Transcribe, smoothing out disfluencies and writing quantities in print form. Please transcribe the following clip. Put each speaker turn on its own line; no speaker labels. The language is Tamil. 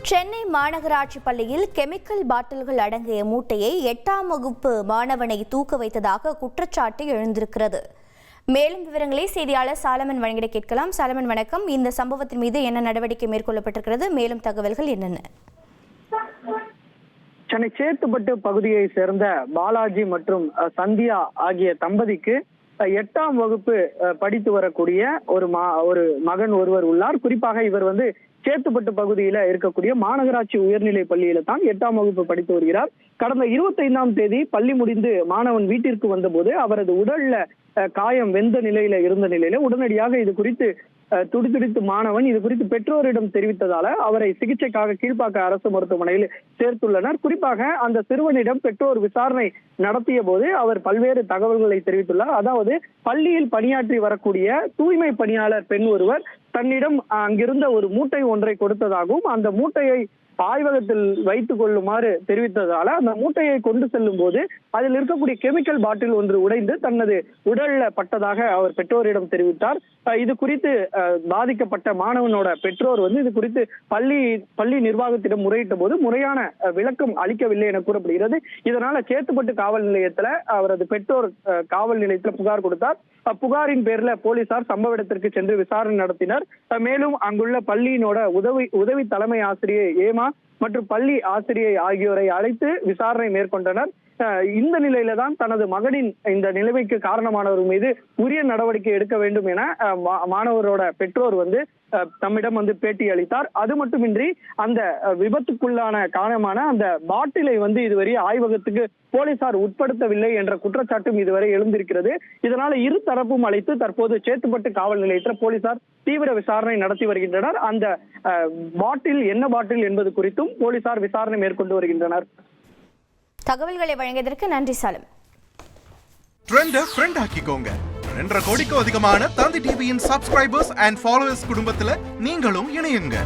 சென்னை மாநகராட்சி பள்ளியில் கெமிக்கல் பாட்டில்கள் அடங்கிய மூட்டையை 8ஆம் வகுப்பு மாணவனை தூக்க வைத்ததாக குற்றச்சாட்டு எழுந்திருக்கிறது. மேலும் விவரங்களை செய்தியாளர் சாலமன் வழங்கிட கேட்கலாம். சாலமன் வணக்கம். இந்த சம்பவத்தின் மீது என்ன நடவடிக்கை மேற்கொள்ளப்பட்டிருக்கிறது? மேலும் தகவல்கள் என்னென்ன?
சென்னை சேத்துப்பட்டு பகுதியை சேர்ந்த பாலாஜி மற்றும் சந்தியா ஆகிய தம்பதிக்கு 8ஆம் வகுப்பு படித்து வரக்கூடிய ஒரு மகன் ஒருவர் உள்ளார். குறிப்பாக இவர் சேத்துப்பட்டு பகுதியில இருக்கக்கூடிய மாநகராட்சி உயர்நிலை பள்ளியில தான் 8ஆம் வகுப்பு படித்து வருகிறார். கடந்த 25ஆம் தேதி பள்ளி முடிந்து மாணவன் வீட்டிற்கு வந்தபோது அவரது உடல்ல காயம் வெந்த நிலையில இருந்த நிலையில உடனடியாக இது குறித்து துடிதுடித்து மாணவன் இது குறித்து பெற்றோரிடம் தெரிவித்ததால அவரை சிகிச்சைக்காக கீழ்ப்பாக்க அரசு மருத்துவமனையில் சேர்த்துள்ளனர். குறிப்பாக அந்த சிறுவனிடம் பெற்றோர் விசாரணை நடத்திய போது அவர் பல்வேறு தகவல்களை தெரிவித்துள்ளார். அதாவது பள்ளியில் பணியாற்றி வரக்கூடிய தூய்மை பணியாளர் பெண் ஒருவர் தன்னிடம் அங்கிருந்த ஒரு மூட்டை ஒன்றை கொடுத்ததாகவும் அந்த மூட்டையை ஆய்வகத்தில் வைத்துக் கொள்ளுமாறு தெரிவித்ததால அந்த மூட்டையை கொண்டு செல்லும் போது அதில் இருக்கக்கூடிய கெமிக்கல் பாட்டில் ஒன்று உடைந்து தனது உடல்ல பட்டதாக அவர் பெற்றோரிடம் தெரிவித்தார். இது குறித்து பாதிக்கப்பட்ட மாணவனோட பெற்றோர் இது குறித்து பள்ளி நிர்வாகத்திடம் முறையிட்ட போது முறையான விளக்கம் அளிக்கவில்லை என கூறப்படுகிறது. இதனால சேத்துப்பட்டு காவல் நிலையத்துல அவரது பெற்றோர் காவல் நிலையத்துல புகார் கொடுத்தார். புகாரின் பேர்ல போலீசார் சம்பவ இடத்திற்கு சென்று விசாரணை நடத்தினர். மேலும் அங்குள்ள பள்ளியினோட உதவி தலைமை ஆசிரியை ஏமா மற்றும் பள்ளி ஆசிரியை ஆகியோரை அழைத்து விசாரணை மேற்கொண்டனர். இந்த நிலையில தான் தனது மகனின் இந்த நிலைமைக்கு காரணமானவர் மீது உரிய நடவடிக்கை எடுக்க வேண்டும் என மாணவரோட பெற்றோர் தம்மிடம் பேட்டி அளித்தார். அது மட்டுமின்றி அந்த விபத்துக்குள்ளான காரணமான அந்த பாட்டிலை இதுவரை ஆய்வகத்துக்கு போலீசார் உட்படுத்தவில்லை என்ற குற்றச்சாட்டும் இதுவரை எழுந்திருக்கிறது. இதனால இரு தரப்பும் அழைத்து தற்போது சேத்துப்பட்டு காவல் நிலையத்தில் போலீசார் தீவிர விசாரணை நடத்தி வருகின்றனர். அந்த பாட்டில் என்ன பாட்டில் என்பது குறித்தும் போலீசார் விசாரணை மேற்கொண்டு வருகின்றனர்.
தகவல்களை வழங்கியதற்கு நன்றி சாலம்.
ட்ரெண்ட ஃப்ரெண்ட் ஆக்கிக்கோங்க. 2.5 கோடிக்கும் அதிகமான தந்தி டிவியின் சப்ஸ்கிரைபர்ஸ் அண்ட் ஃபாலோவர்ஸ் குடும்பத்துல நீங்களும் இணையுங்க.